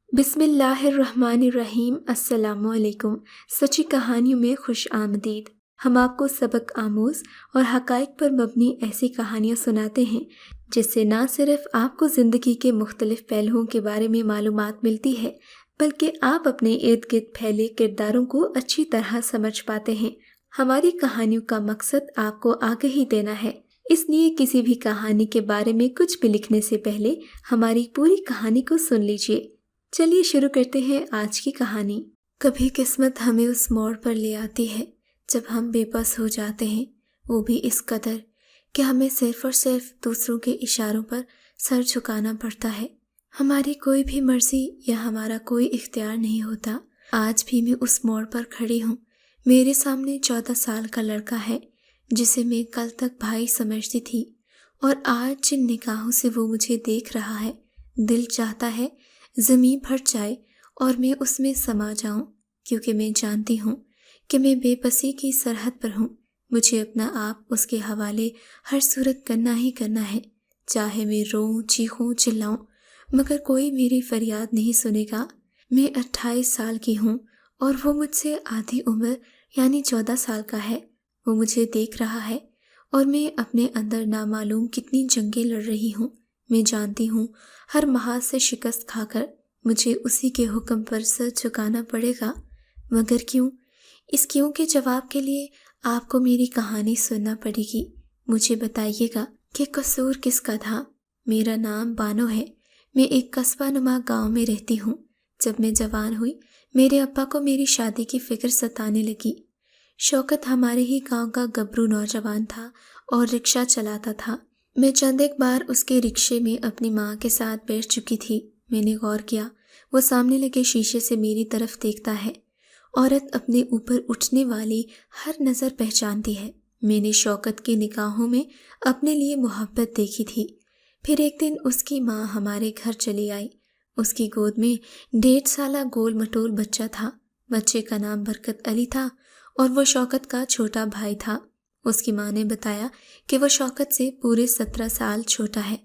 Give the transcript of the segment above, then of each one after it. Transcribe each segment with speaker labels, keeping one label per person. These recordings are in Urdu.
Speaker 1: بسم اللہ الرحمن الرحیم۔ السلام علیکم۔ سچی کہانیوں میں خوش آمدید۔ ہم آپ کو سبق آموز اور حقائق پر مبنی ایسی کہانیاں سناتے ہیں جس سے نہ صرف آپ کو زندگی کے مختلف پہلوؤں کے بارے میں معلومات ملتی ہے بلکہ آپ اپنے ارد گرد پھیلے کرداروں کو اچھی طرح سمجھ پاتے ہیں۔ ہماری کہانیوں کا مقصد آپ کو آگہی دینا ہے، اس لیے کسی بھی کہانی کے بارے میں کچھ بھی لکھنے سے پہلے ہماری پوری کہانی کو سن لیجیے۔ چلیے شروع کرتے ہیں آج کی کہانی۔ کبھی قسمت ہمیں اس موڑ پر لے آتی ہے جب ہم بے بس ہو جاتے ہیں، وہ بھی اس قدر کہ ہمیں صرف اور صرف دوسروں کے اشاروں پر سر جھکانا پڑتا ہے۔ ہماری کوئی بھی مرضی یا ہمارا کوئی اختیار نہیں ہوتا۔ آج بھی میں اس موڑ پر کھڑی ہوں۔ میرے سامنے 14 سال کا لڑکا ہے جسے میں کل تک بھائی سمجھتی تھی، اور آج جن نگاہوں سے وہ مجھے دیکھ رہا ہے، دل چاہتا ہے زمین پھٹ جائے اور میں اس میں سما جاؤں، کیونکہ میں جانتی ہوں کہ میں بے بسی کی سرحد پر ہوں۔ مجھے اپنا آپ اس کے حوالے ہر صورت کرنا ہی کرنا ہے، چاہے میں روؤں، چیخوں، چلاؤں، مگر کوئی میری فریاد نہیں سنے گا۔ میں 28 سال کی ہوں اور وہ مجھ سے آدھی عمر یعنی 14 سال کا ہے۔ وہ مجھے دیکھ رہا ہے اور میں اپنے اندر نامعلوم کتنی جنگیں لڑ رہی ہوں۔ میں جانتی ہوں ہر محاذ سے شکست کھا کر مجھے اسی کے حکم پر سر جھکانا پڑے گا، مگر کیوں؟ اس کیوں کے جواب کے لیے آپ کو میری کہانی سننا پڑے گی۔ مجھے بتائیے گا کہ قصور کس کا تھا۔ میرا نام بانو ہے۔ میں ایک قصبہ نما گاؤں میں رہتی ہوں۔ جب میں جوان ہوئی، میرے ابا کو میری شادی کی فکر ستانے لگی۔ شوکت ہمارے ہی گاؤں کا گبرو نوجوان تھا اور رکشہ چلاتا تھا۔ میں چند ایک بار اس کے رکشے میں اپنی ماں کے ساتھ بیٹھ چکی تھی۔ میں نے غور کیا، وہ سامنے لگے شیشے سے میری طرف دیکھتا ہے۔ عورت اپنے اوپر اٹھنے والی ہر نظر پہچانتی ہے۔ میں نے شوکت کی نگاہوں میں اپنے لیے محبت دیکھی تھی۔ پھر ایک دن اس کی ماں ہمارے گھر چلی آئی۔ اس کی گود میں 1.5 سالہ گول مٹول بچہ تھا۔ بچے کا نام برکت علی تھا اور وہ شوکت کا چھوٹا بھائی تھا۔ اس کی ماں نے بتایا کہ وہ شوکت سے پورے 17 سال چھوٹا ہے،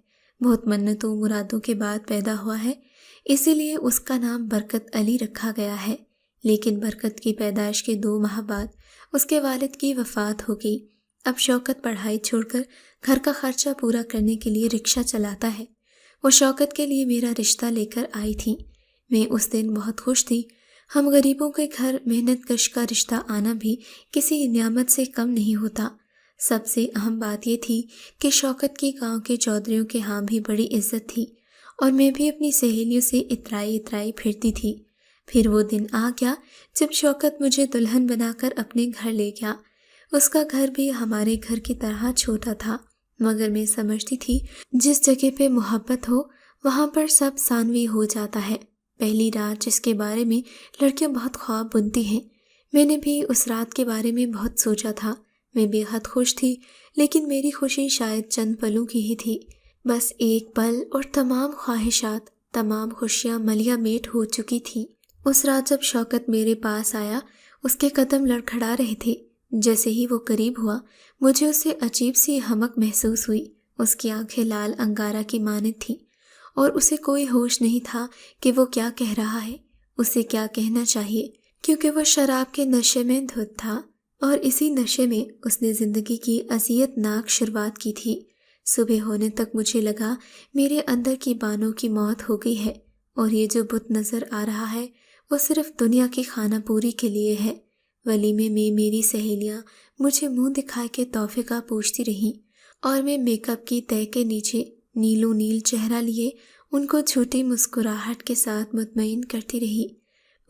Speaker 1: بہت منتوں مرادوں کے بعد پیدا ہوا ہے، اسی لیے اس کا نام برکت علی رکھا گیا ہے۔ لیکن برکت کی پیدائش کے 2 ماہ بعد اس کے والد کی وفات ہو گئی۔ اب شوکت پڑھائی چھوڑ کر گھر کا خرچہ پورا کرنے کے لیے رکشہ چلاتا ہے۔ وہ شوکت کے لیے میرا رشتہ لے کر آئی تھی۔ میں اس دن بہت خوش تھی۔ ہم غریبوں کے گھر محنت کش کا رشتہ آنا بھی کسی نعمت سے کم نہیں ہوتا۔ سب سے اہم بات یہ تھی کہ شوکت کی گاؤں کے چودھریوں کے ہاں بھی بڑی عزت تھی، اور میں بھی اپنی سہیلیوں سے اترائی پھرتی تھی۔ پھر وہ دن آ گیا جب شوکت مجھے دلہن بنا کر اپنے گھر لے گیا۔ اس کا گھر بھی ہمارے گھر کی طرح چھوٹا تھا، مگر میں سمجھتی تھی جس جگہ پہ محبت ہو وہاں پر سب ثانوی ہو جاتا ہے۔ پہلی رات جس کے بارے میں لڑکیاں بہت خواب بنتی ہیں، میں نے بھی اس رات کے بارے میں بہت سوچا تھا۔ میں بے حد خوش تھی، لیکن میری خوشی شاید چند پلوں کی ہی تھی۔ بس ایک پل اور تمام خواہشات، تمام خوشیاں ملیا میٹ ہو چکی تھی۔ اس رات جب شوکت میرے پاس آیا، اس کے قدم لڑکھڑا رہے تھے۔ جیسے ہی وہ قریب ہوا، مجھے اس سے عجیب سی ہمک محسوس ہوئی۔ اس کی آنکھیں لال انگارہ کی مانند تھیں، اور اسے کوئی ہوش نہیں تھا کہ وہ کیا کہہ رہا ہے، اسے کیا کہنا چاہیے، کیونکہ وہ شراب کے نشے میں دھت تھا، اور اسی نشے میں اس نے زندگی کی اذیت ناک شروعات کی تھی۔ صبح ہونے تک مجھے لگا میرے اندر کی بانو کی موت ہو گئی ہے، اور یہ جو بت نظر آ رہا ہے وہ صرف دنیا کی خانہ پوری کے لیے ہے۔ ولیمے میں میری سہیلیاں مجھے منہ دکھائے کے تحفے کا پوچھتی رہیں، اور میں میک اپ کی تہہ کے نیچے نیلو نیل چہرہ لیے ان کو جھوٹی مسکراہٹ کے ساتھ مطمئن کرتی رہی۔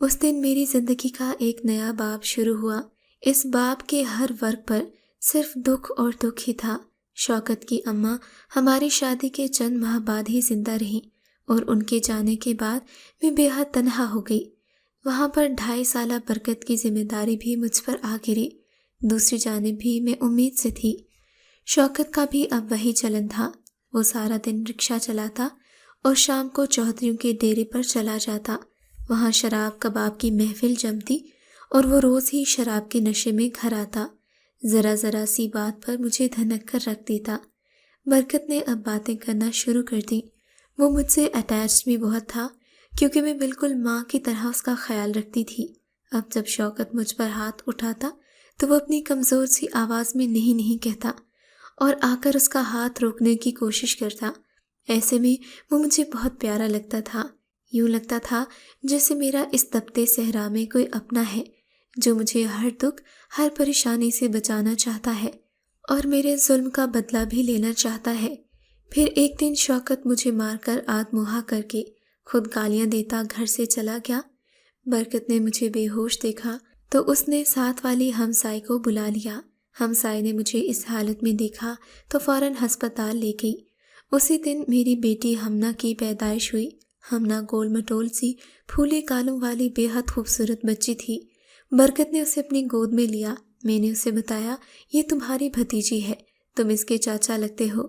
Speaker 1: اس دن میری زندگی کا ایک نیا باب شروع ہوا۔ اس باب کے ہر ورق پر صرف دکھ اور دکھ ہی تھا۔ شوکت کی اماں ہماری شادی کے چند ماہ بعد ہی زندہ رہیں، اور ان کے جانے کے بعد میں بے حد تنہا ہو گئی۔ وہاں پر 2.5 سالہ برکت کی ذمہ داری بھی مجھ پر آ گری۔ دوسری جانب بھی میں امید سے تھی۔ شوکت کا بھی اب وہی چلن تھا۔ وہ سارا دن رکشہ چلاتا اور شام کو چودھریوں کے ڈیرے پر چلا جاتا۔ وہاں شراب کباب کی محفل جمتی، اور وہ روز ہی شراب کے نشے میں گھر آتا۔ ذرا ذرا سی بات پر مجھے دھنک کر رکھ دیتا۔ برکت نے اب باتیں کرنا شروع کر دی۔ وہ مجھ سے اٹیچڈ بھی بہت تھا، کیونکہ میں بالکل ماں کی طرح اس کا خیال رکھتی تھی۔ اب جب شوکت مجھ پر ہاتھ اٹھاتا تو وہ اپنی کمزور سی آواز میں نہیں نہیں کہتا اور آ کر اس کا ہاتھ روکنے کی کوشش کرتا۔ ایسے میں وہ مجھے بہت پیارا لگتا تھا، یوں لگتا تھا جیسے میرا اس تپتے صحرا میں کوئی اپنا ہے جو مجھے ہر دکھ ہر پریشانی سے بچانا چاہتا ہے اور میرے ظلم کا بدلہ بھی لینا چاہتا ہے۔ پھر ایک دن شوکت مجھے مار کر آدھ منہا کر کے خود گالیاں دیتا گھر سے چلا گیا۔ برکت نے مجھے بے ہوش دیکھا تو اس نے ساتھ والی ہمسائے کو بلا لیا۔ ہمسائے نے مجھے اس حالت میں دیکھا تو فوراً ہسپتال لے گئی۔ اسی دن میری بیٹی ہمنا کی پیدائش ہوئی۔ ہمنا گول مٹول سی پھولے کالوں والی بے حد خوبصورت بچی تھی۔ برکت نے اسے اپنی گود میں لیا۔ میں نے اسے بتایا، یہ تمہاری بھتیجی ہے، تم اس کے چاچا لگتے ہو۔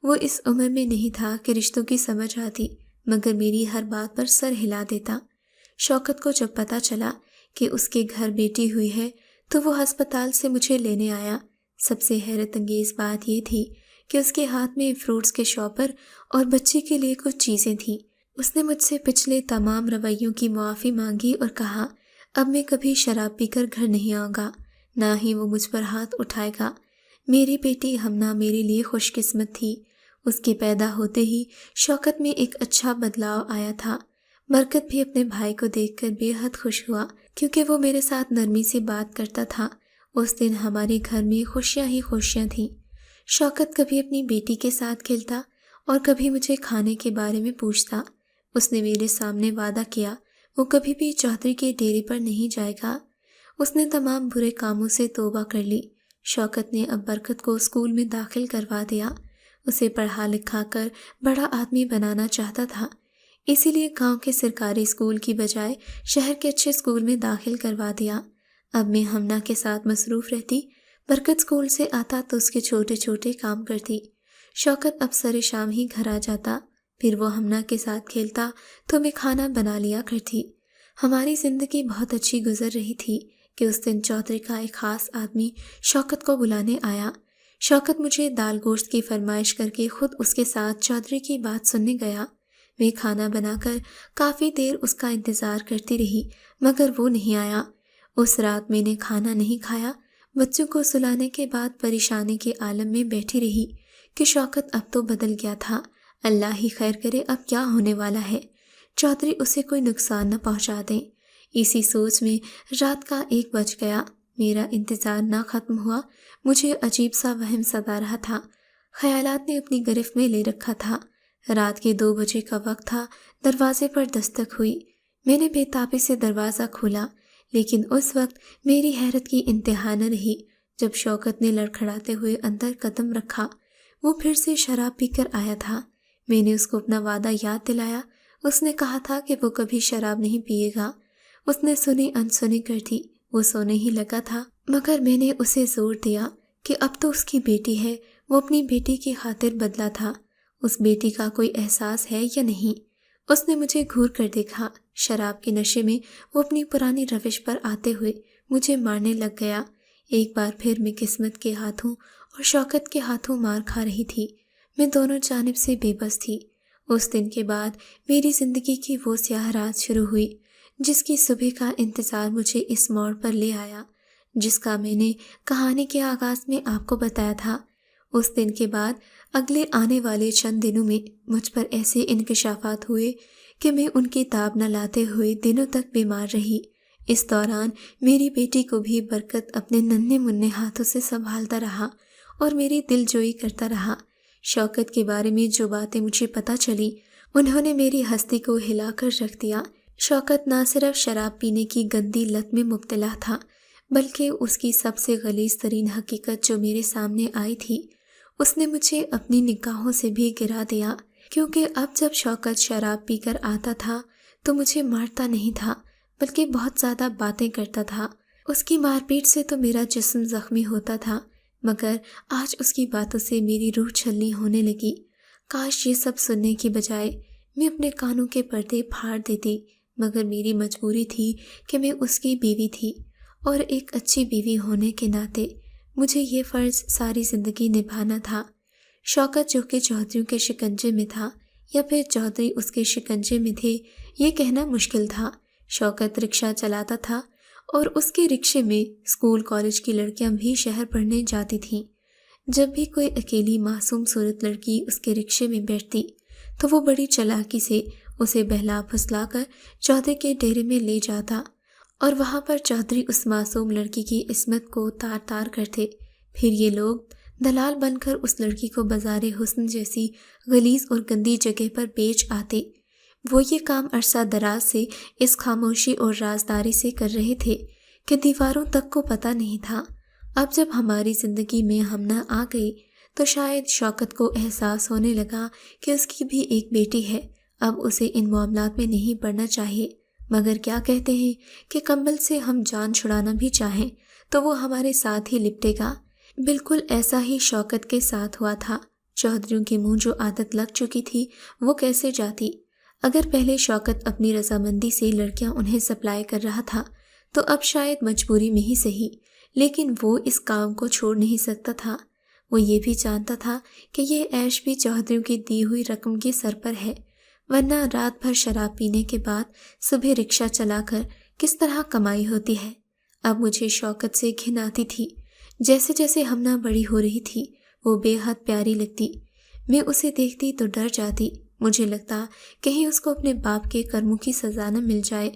Speaker 1: وہ اس عمر میں نہیں تھا کہ رشتوں کی سمجھ آتی، مگر میری ہر بات پر سر ہلا دیتا۔ شوکت کو جب پتہ چلا کہ اس کے گھر بیٹی ہوئی ہے تو وہ ہسپتال سے مجھے لینے آیا۔ سب سے حیرت انگیز بات یہ تھی کہ اس کے ہاتھ میں فروٹس کے شاپر اور بچی کے لیے کچھ چیزیں تھیں۔ اس نے مجھ سے پچھلے تمام رویوں کی معافی مانگی اور کہا اب میں کبھی شراب پی کر گھر نہیں آؤں گا، نہ ہی وہ مجھ پر ہاتھ اٹھائے گا۔ میری بیٹی ہمنا میرے لیے خوش قسمت تھی۔ اس کے پیدا ہوتے ہی شوکت میں ایک اچھا بدلاؤ آیا تھا۔ برکت بھی اپنے بھائی کو دیکھ کر بے حد خوش ہوا کیونکہ وہ میرے ساتھ نرمی سے بات کرتا تھا۔ اس دن ہمارے گھر میں خوشیاں ہی خوشیاں تھیں۔ شوکت کبھی اپنی بیٹی کے ساتھ کھیلتا اور کبھی مجھے کھانے کے بارے میں پوچھتا۔ اس نے میرے سامنے وعدہ کیا وہ کبھی بھی چودھری کے ڈیرے پر نہیں جائے گا۔ اس نے تمام برے کاموں سے توبہ کر لی۔ شوکت نے اب برکت کو اسکول میں داخل کروا دیا۔ اسے پڑھا لکھا کر بڑا آدمی بنانا چاہتا تھا، اسی لیے گاؤں کے سرکاری اسکول کی بجائے شہر کے اچھے اسکول میں داخل کروا دیا۔ اب میں ہمنا کے ساتھ مصروف رہتی۔ برکت اسکول سے آتا تو اس کے چھوٹے چھوٹے کام کرتی۔ شوکت اب سر شام ہی گھر آ جاتا، پھر وہ ہمنا کے ساتھ کھیلتا تو میں کھانا بنا لیا کرتی۔ ہماری زندگی بہت اچھی گزر رہی تھی کہ اس دن چودھری کا ایک خاص آدمی شوکت کو بلانے آیا۔ شوکت مجھے دال گوشت کی فرمائش کر کے خود اس کے ساتھ چودھری کی بات سننے گیا۔ میں کھانا بنا کر کافی دیر اس کا انتظار کرتی رہی مگر وہ نہیں آیا۔ اس رات میں نے کھانا نہیں کھایا۔ بچوں کو سلانے کے بعد پریشانی کے عالم میں بیٹھی رہی کہ شوکت اب تو بدل گیا تھا۔ اللہ ہی خیر کرے اب کیا ہونے والا ہے، چودھری اسے کوئی نقصان نہ پہنچا دیں۔ اسی سوچ میں رات کا 1 بج گیا۔ میرا انتظار نہ ختم ہوا۔ مجھے عجیب سا وہم ستا رہا تھا، خیالات نے اپنی گرفت میں لے رکھا تھا۔ رات کے 2 بجے کا وقت تھا۔ دروازے پر دستک ہوئی۔ میں نے بے تابی سے دروازہ کھولا، لیکن اس وقت میری حیرت کی انتہا نہ رہی جب شوکت نے لڑکھڑاتے ہوئے اندر قدم رکھا۔ وہ پھر سے شراب پی کر آیا تھا۔ میں نے اس کو اپنا وعدہ یاد دلایا۔ اس نے کہا تھا کہ وہ کبھی شراب نہیں پیے گا۔ اس نے سنی انسنی کر دی۔ وہ سونے ہی لگا تھا مگر میں نے اسے زور دیا کہ اب تو اس کی بیٹی ہے، وہ اپنی بیٹی کی خاطر بدلا تھا۔ اس بیٹی کا کوئی احساس ہے یا نہیں؟ اس نے مجھے گھور کر دیکھا۔ شراب کے نشے میں وہ اپنی پرانی روش پر آتے ہوئے مجھے مارنے لگ گیا۔ ایک بار پھر میں قسمت کے ہاتھوں اور شوکت کے ہاتھوں مار کھا رہی تھی۔ میں دونوں جانب سے بے بس تھی۔ اس دن کے بعد میری زندگی کی وہ سیاہ رات شروع ہوئی جس کی صبح کا انتظار مجھے اس موڑ پر لے آیا جس کا میں نے کہانی کے آغاز میں آپ کو بتایا تھا۔ اس دن کے بعد اگلے آنے والے چند دنوں میں مجھ پر ایسے انکشافات ہوئے کہ میں ان کی تاب نہ لاتے ہوئے دنوں تک بیمار رہی۔ اس دوران میری بیٹی کو بھی برکت اپنے ننھے منھے ہاتھوں سے سنبھالتا رہا اور میری دل جوئی کرتا رہا۔ شوکت کے بارے میں جو باتیں مجھے پتہ چلی انہوں نے میری ہستی کو ہلا کر رکھ دیا۔ شوکت نہ صرف شراب پینے کی گندی لت میں مبتلا تھا بلکہ اس کی سب سے غلیظ ترین حقیقت جو میرے سامنے آئی تھی اس نے مجھے اپنی نگاہوں سے بھی گرا دیا، کیونکہ اب جب شوکت شراب پی کر آتا تھا تو مجھے مارتا نہیں تھا بلکہ بہت زیادہ باتیں کرتا تھا۔ اس کی مار پیٹ سے تو میرا جسم زخمی ہوتا تھا مگر آج اس کی باتوں سے میری روح چھلنی ہونے لگی۔ کاش یہ سب سننے کی بجائے میں اپنے کانوں کے پردے پھاڑ دیتی، مگر میری مجبوری تھی کہ میں اس کی بیوی تھی اور ایک اچھی بیوی ہونے کے ناطے مجھے یہ فرض ساری زندگی نبھانا تھا۔ شوکت جو کہ چودھریوں کے شکنجے میں تھا یا پھر چودھری اس کے شکنجے میں تھے، یہ کہنا مشکل تھا۔ شوکت رکشہ چلاتا تھا اور اس کے رکشے میں اسکول کالج کی لڑکیاں بھی شہر پڑھنے جاتی تھیں۔ جب بھی کوئی اکیلی معصوم صورت لڑکی اس کے رکشے میں بیٹھتی تو وہ بڑی چالاکی سے اسے بہلا پھسلا کر چودھری کے ڈیرے میں لے جاتا اور وہاں پر چودھری اس معصوم لڑکی کی عصمت کو تار تار کرتے۔ پھر یہ لوگ دلال بن کر اس لڑکی کو بازار حسن جیسی غلیظ اور گندی جگہ پر بیچ آتے۔ وہ یہ کام عرصہ دراز سے اس خاموشی اور رازداری سے کر رہے تھے کہ دیواروں تک کو پتہ نہیں تھا۔ اب جب ہماری زندگی میں ہمنا آ گئی تو شاید شوکت کو احساس ہونے لگا کہ اس کی بھی ایک بیٹی ہے، اب اسے ان معاملات میں نہیں پڑنا چاہیے۔ مگر کیا کہتے ہیں کہ کمبل سے ہم جان چھڑانا بھی چاہیں تو وہ ہمارے ساتھ ہی لپٹے گا۔ بالکل ایسا ہی شوکت کے ساتھ ہوا تھا۔ چودھریوں کے منہ جو عادت لگ چکی تھی وہ کیسے جاتی؟ اگر پہلے شوکت اپنی رضامندی سے لڑکیاں انہیں سپلائی کر رہا تھا تو اب شاید مجبوری میں ہی صحیح، لیکن وہ اس کام کو چھوڑ نہیں سکتا تھا۔ وہ یہ بھی جانتا تھا کہ یہ عیش بھی چودھریوں کی دی ہوئی رقم کے سر پر ہے، ورنہ رات بھر شراب پینے کے بعد صبح رکشہ چلا کر کس طرح کمائی ہوتی ہے۔ اب مجھے شوکت سے گھن آتی تھی۔ جیسے جیسے ہمنا بڑی ہو رہی تھی وہ بے حد پیاری لگتی۔ میں اسے دیکھتی تو ڈر جاتی، مجھے لگتا کہیں اس کو اپنے باپ کے کرموں کی سزا نہ مل جائے۔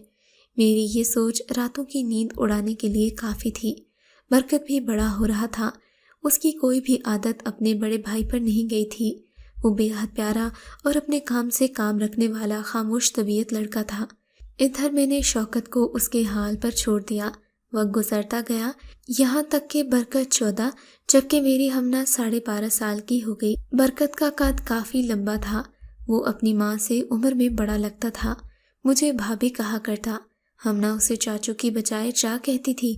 Speaker 1: میری یہ سوچ راتوں کی نیند اڑانے کے لیے کافی تھی۔ برکت بھی بڑا ہو رہا تھا، اس کی کوئی بھی عادت اپنے بڑے بھائی پر نہیں گئی تھی۔ وہ بے حد پیارا اور اپنے کام سے کام رکھنے والا خاموش طبیعت لڑکا تھا۔ ادھر میں نے شوکت کو اس کے حال پر چھوڑ دیا۔ وقت گزرتا گیا، یہاں تک کہ برکت 14 جبکہ میری ہمنا 12.5 سال کی ہو گئی۔ برکت کا قد کافی لمبا تھا، وہ اپنی ماں سے عمر میں بڑا لگتا تھا، مجھے بھابھی کہا کرتا۔ ہمنا اسے چاچو کی بجائے چا کہتی تھی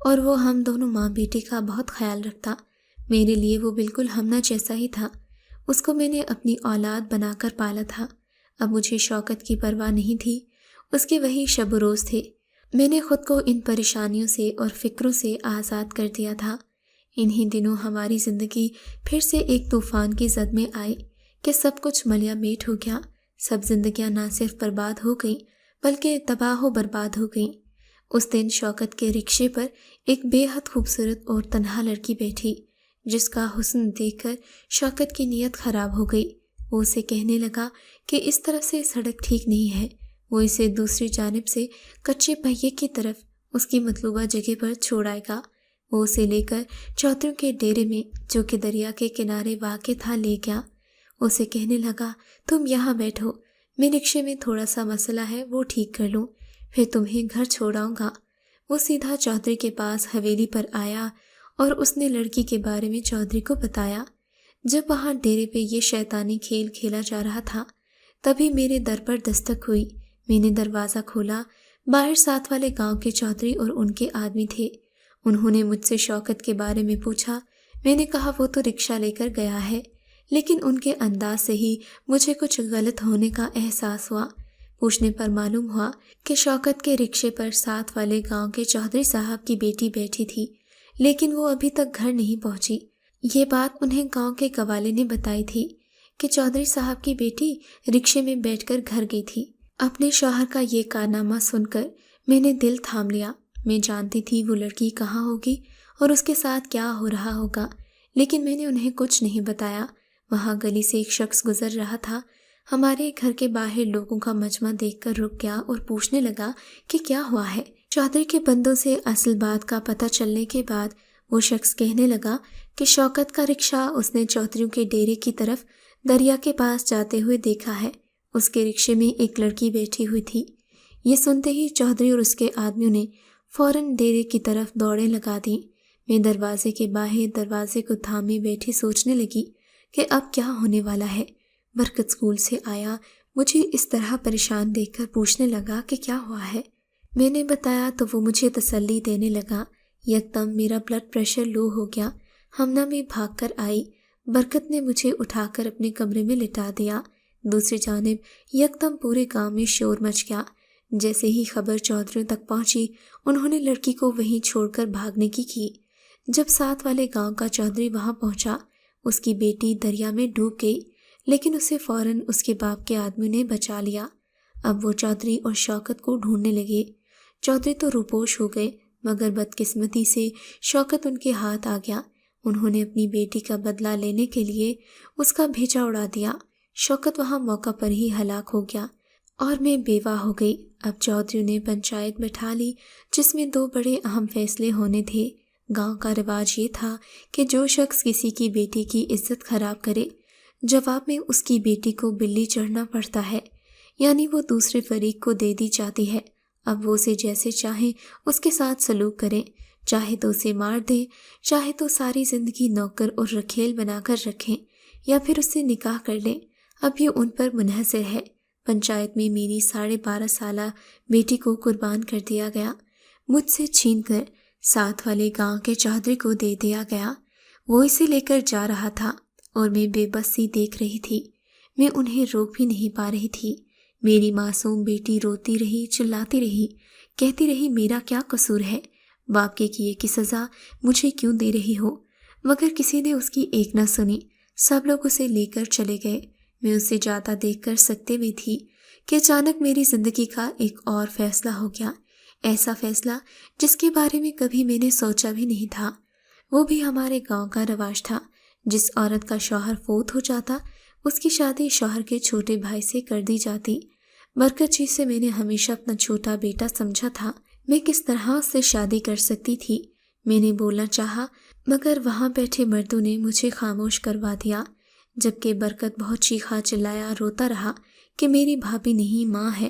Speaker 1: اور وہ ہم دونوں ماں بیٹی کا بہت خیال رکھتا۔ میرے لیے وہ بالکل ہمنا جیسا ہی تھا، اس کو میں نے اپنی اولاد بنا کر پالا تھا۔ اب مجھے شوکت کی پرواہ نہیں تھی، اس کے وہی شب و روز تھے۔ میں نے خود کو ان پریشانیوں سے اور فکروں سے آزاد کر دیا تھا۔ انہی دنوں ہماری زندگی پھر سے ایک طوفان کی زد میں آئی کہ سب کچھ ملیا میٹ ہو گیا۔ سب زندگیاں نہ صرف برباد ہو گئیں بلکہ تباہ و برباد ہو گئیں۔ اس دن شوکت کے رکشے پر ایک بے حد خوبصورت اور تنہا لڑکی بیٹھی، جس کا حسن دیکھ کر شوکت کی نیت خراب ہو گئی۔ وہ اسے کہنے لگا کہ اس طرف سے سڑک ٹھیک نہیں ہے، وہ اسے دوسری جانب سے کچے پہیے کی طرف اس کی مطلوبہ جگہ پر چھوڑ آئے گا۔ وہ اسے لے کر چودھریوں کے ڈیرے میں جو کہ دریا کے کنارے واقع تھا لے گیا۔ اسے کہنے لگا تم یہاں بیٹھو، میں رکشے میں تھوڑا سا مسئلہ ہے وہ ٹھیک کر لوں، پھر تمہیں گھر چھوڑ آؤں گا۔ وہ سیدھا چودھری کے پاس حویلی پر آیا اور اس نے لڑکی کے بارے میں چودھری کو بتایا۔ جب وہاں ڈیرے پہ یہ شیطانی کھیل کھیلا جا رہا تھا تبھی میرے در پر دستک ہوئی۔ میں نے دروازہ کھولا، باہر ساتھ والے گاؤں کے چودھری اور ان کے آدمی تھے۔ انہوں نے مجھ سے شوکت کے بارے میں پوچھا۔ میں نے کہا وہ تو رکشہ لے کر گیا ہے، لیکن ان کے انداز سے ہی مجھے کچھ غلط ہونے کا احساس ہوا۔ پوچھنے پر معلوم ہوا کہ شوکت کے رکشے پر ساتھ والے گاؤں کے چودھری صاحب کی بیٹی بیٹھی تھی، لیکن وہ ابھی تک گھر نہیں پہنچی۔ یہ بات انہیں گاؤں کے قوالے نے بتائی تھی کہ چودھری صاحب کی بیٹی رکشے میں بیٹھ کر گھر گئی تھی۔ اپنے شوہر کا یہ کارنامہ سن کر میں نے دل تھام لیا۔ میں جانتی تھی وہ لڑکی کہاں ہوگی اور اس کے ساتھ کیا ہو رہا ہوگا، لیکن میں نے انہیں کچھ نہیں بتایا۔ وہاں گلی سے ایک شخص گزر رہا تھا، ہمارے گھر کے باہر لوگوں کا مجمع دیکھ کر رک گیا اور پوچھنے لگا کہ کیا ہوا ہے۔ چودھری کے بندوں سے اصل بات کا پتہ چلنے کے بعد وہ شخص کہنے لگا کہ شوکت کا رکشہ اس نے چودھریوں کے ڈیرے کی طرف دریا کے پاس جاتے ہوئے دیکھا ہے، اس کے رکشے میں ایک لڑکی بیٹھی ہوئی تھی۔ یہ سنتے ہی چودھری اور اس کے آدمیوں نے فوراً ڈیرے کی طرف دوڑیں لگا دیں۔ میں دروازے کے باہر دروازے کو تھامے بیٹھی سوچنے لگی کہ اب کیا ہونے والا ہے۔ برکت اسکول سے آیا، مجھے اس طرح پریشان دیکھ کر پوچھنے لگا کہ کیا ہوا ہے۔ میں نے بتایا تو وہ مجھے تسلی دینے لگا۔ یکدم میرا بلڈ پریشر لو ہو گیا۔ ہمنا بھی بھاگ کر آئی، برکت نے مجھے اٹھا کر اپنے کمرے میں لٹا دیا۔ دوسری جانب یکدم پورے گاؤں میں شور مچ گیا۔ جیسے ہی خبر چودھریوں تک پہنچی انہوں نے لڑکی کو وہیں چھوڑ کر بھاگنے کی۔ جب ساتھ والے گاؤں کا چودھری وہاں پہنچا، اس کی بیٹی دریا میں ڈوب گئی۔ لیکن اسے فوراً اس کے باپ کے آدمی نے بچا لیا۔ اب وہ چودھری اور شوکت کو ڈھونڈنے لگے۔ چودھری تو روپوش ہو گئے، مگر بدقسمتی سے شوکت ان کے ہاتھ آ گیا۔ انہوں نے اپنی بیٹی کا بدلہ لینے کے لیے اس کا بھیجا اڑا دیا۔ شوکت وہاں موقع پر ہی ہلاک ہو گیا اور میں بیوہ ہو گئی۔ اب چودھریوں نے پنچایت بٹھا لی، جس میں 2 بڑے اہم فیصلے ہونے تھے۔ گاؤں کا رواج یہ تھا کہ جو شخص کسی کی بیٹی کی عزت خراب کرے، جواب میں اس کی بیٹی کو بلی چڑھنا پڑتا ہے، یعنی وہ دوسرے فریق کو دے دی جاتی ہے۔ اب وہ اسے جیسے چاہیں اس کے ساتھ سلوک کریں، چاہے تو اسے مار دیں، چاہے تو ساری زندگی نوکر اور رکھیل بنا کر رکھیں، یا پھر اس سے نکاح کر لیں۔ اب یہ ان پر منحصر ہے۔ پنچایت میں میری 12.5 سالہ بیٹی کو قربان کر دیا گیا، مجھ سے چھین کر ساتھ والے گاؤں کے چودھری کو دے دیا گیا۔ وہ اسے لے کر جا رہا تھا اور میں بے بس سی دیکھ رہی تھی۔ میں انہیں روک بھی نہیں پا رہی تھی۔ میری معصوم بیٹی روتی رہی، چلاتی رہی، کہتی رہی میرا کیا قصور ہے، باپ کے کیے کی سزا مجھے کیوں دے رہی ہو؟ مگر کسی نے اس کی ایک نہ سنی۔ سب لوگ اسے لے کر چلے گئے۔ میں اسے جاتا دیکھ کر سکتے میں تھی کہ اچانک میری زندگی کا ایک اور فیصلہ ہو گیا، ایسا فیصلہ جس کے بارے میں کبھی میں نے سوچا بھی نہیں تھا۔ وہ بھی ہمارے گاؤں کا رواج تھا، جس عورت کا شوہر فوت ہو جاتا اس کی شادی شوہر کے چھوٹے بھائی سے کر دی جاتی۔ برکت جی سے میں نے ہمیشہ اپنا چھوٹا بیٹا سمجھا تھا۔ میں کس طرح اس سے شادی کر سکتی تھی؟ میں نے بولنا چاہا، مگر وہاں بیٹھے مردوں نے مجھے خاموش کروا دیا، جبکہ برکت بہت چیخا چلایا روتا رہا کہ میری بھابھی نہیں، ماں ہے،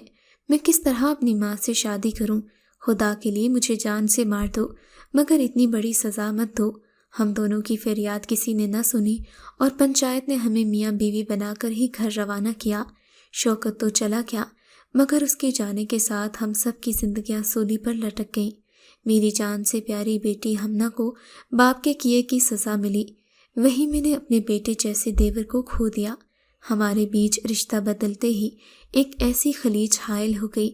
Speaker 1: میں کس طرح اپنی ماں سے شادی کروں؟ خدا کے لیے مجھے جان سے مار دو، مگر اتنی بڑی سزا مت دو۔ ہم دونوں کی فریاد کسی نے نہ سنی اور پنچایت نے ہمیں میاں بیوی بنا کر ہی گھر روانہ کیا۔ شوکت تو چلا گیا، مگر اس کے جانے کے ساتھ ہم سب کی زندگیاں سولی پر لٹک گئیں۔ میری جان سے پیاری بیٹی ہمنا کو باپ کے کیے کی سزا ملی۔ وہی میں نے اپنے بیٹے جیسے دیور کو کھو دیا۔ ہمارے بیچ رشتہ بدلتے ہی ایک ایسی خلیج حائل ہو گئی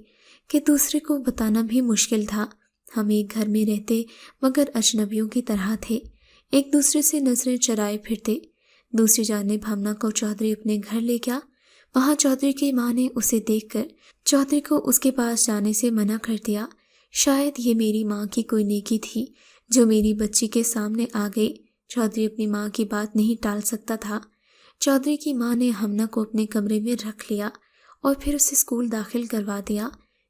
Speaker 1: کہ دوسرے کو بتانا بھی مشکل تھا۔ ہم ایک گھر میں رہتے مگر اجنبیوں کی طرح تھے، ایک دوسرے سے نظریں چرائے پھرتے۔ دوسری جانب ہمنا کو چودھری اپنے گھر لے گیا۔ وہاں چودھری کی ماں نے اسے دیکھ کر چودھری کو اس کے پاس جانے سے منع کر دیا۔ شاید یہ میری ماں کی کوئی نیکی تھی جو میری بچی کے سامنے آ گئی۔ چودھری اپنی ماں کی بات نہیں ٹال سکتا تھا۔ چودھری کی ماں نے ہمنا کو اپنے کمرے میں رکھ لیا اور پھر اسے اسکول داخل کروا دیا۔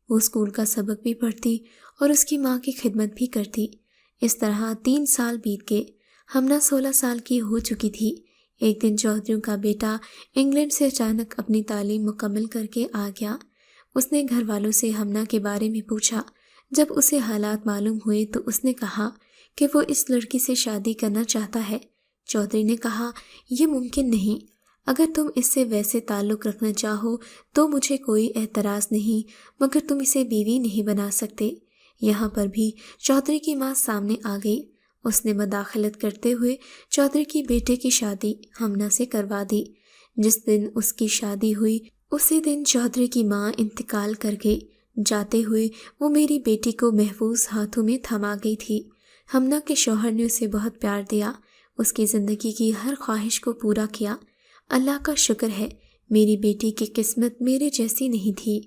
Speaker 1: وہ اسکول کا سبق بھی پڑھتی اور اس کی ماں کی خدمت بھی کرتی۔ اس طرح 3 سال بیت گئے۔ ہمنا 16 سال کی ہو چکی تھی۔ ایک دن چودھریوں کا بیٹا انگلینڈ سے اچانک اپنی تعلیم مکمل کر کے آ گیا۔ اس نے گھر والوں سے ہمنا کے بارے میں پوچھا۔ جب اسے حالات معلوم ہوئے تو اس نے کہا کہ وہ اس لڑکی سے شادی کرنا چاہتا ہے۔ چودھری نے کہا، یہ ممکن نہیں۔ اگر تم اس سے ویسے تعلق رکھنا چاہو تو مجھے کوئی اعتراض نہیں، مگر تم اسے بیوی نہیں بنا سکتے۔ یہاں پر بھی چودھری کی ماں سامنے آ گئی۔ اس نے مداخلت کرتے ہوئے چودھری کی بیٹے کی شادی ہمنا سے کروا دی۔ جس دن اس کی شادی ہوئی اسی دن چودھری کی ماں انتقال کر گئی۔ جاتے ہوئے وہ میری بیٹی کو محفوظ ہاتھوں میں تھما گئی تھی۔ ہمنا کے شوہر نے اسے بہت پیار دیا، اس کی زندگی کی ہر خواہش کو پورا کیا۔ اللہ کا شکر ہے میری بیٹی کی قسمت میرے جیسی نہیں تھی۔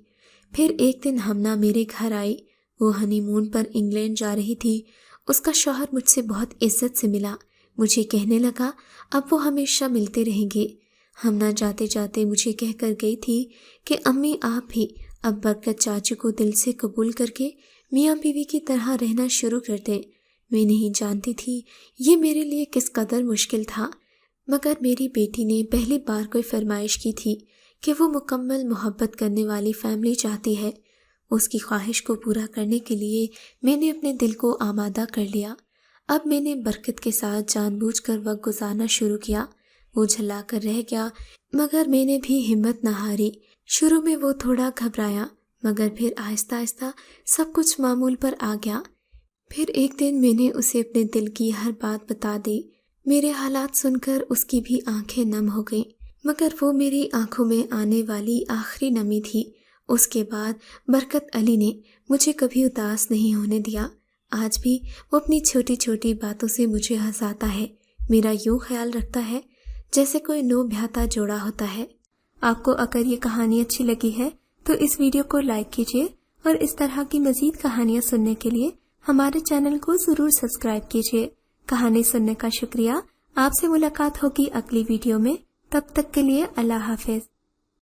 Speaker 1: پھر ایک دن ہمنا میرے گھر آئی۔ وہ ہنی مون پر انگلینڈ جا رہی تھی۔ اس کا شوہر مجھ سے بہت عزت سے ملا، مجھے کہنے لگا اب وہ ہمیشہ ملتے رہیں گے۔ ہمنا جاتے جاتے مجھے کہہ کر گئی تھی کہ امی آپ بھی اب برکت چاچو کو دل سے قبول کر کے میاں بیوی کی طرح رہنا شروع کر دیں۔ میں نہیں جانتی تھی یہ میرے لیے کس قدر مشکل تھا، مگر میری بیٹی نے پہلی بار کوئی فرمائش کی تھی کہ وہ مکمل محبت کرنے والی فیملی چاہتی ہے۔ اس کی خواہش کو پورا کرنے کے لیے میں نے اپنے دل کو آمادہ کر لیا۔ اب میں نے برکت کے ساتھ جان بوجھ کر وقت گزارنا شروع کیا۔ وہ جھلا کر رہ گیا، مگر میں نے بھی ہمت نہ ہاری۔ شروع میں وہ تھوڑا گھبرایا، مگر پھر آہستہ آہستہ سب کچھ معمول پر آ گیا۔ پھر ایک دن میں نے اسے اپنے دل کی ہر بات بتا دی۔ میرے حالات سن کر اس کی بھی آنکھیں نم ہو گئیں، مگر وہ میری آنکھوں میں آنے والی آخری نمی تھی۔ اس کے بعد برکت علی نے مجھے کبھی اداس نہیں ہونے دیا۔ آج بھی وہ اپنی چھوٹی چھوٹی باتوں سے مجھے ہنساتا ہے، میرا یوں خیال رکھتا ہے جیسے کوئی نو بھیاتا جوڑا ہوتا ہے۔ آپ کو اگر یہ کہانی اچھی لگی ہے تو اس ویڈیو کو لائک کیجیے اور اس طرح کی مزید کہانیاں سننے کے لیے ہمارے چینل کو ضرور سبسکرائب کیجیے۔ کہانی سننے کا شکریہ۔ آپ سے ملاقات ہوگی اگلی ویڈیو میں، تب تک کے لیے اللہ حافظ۔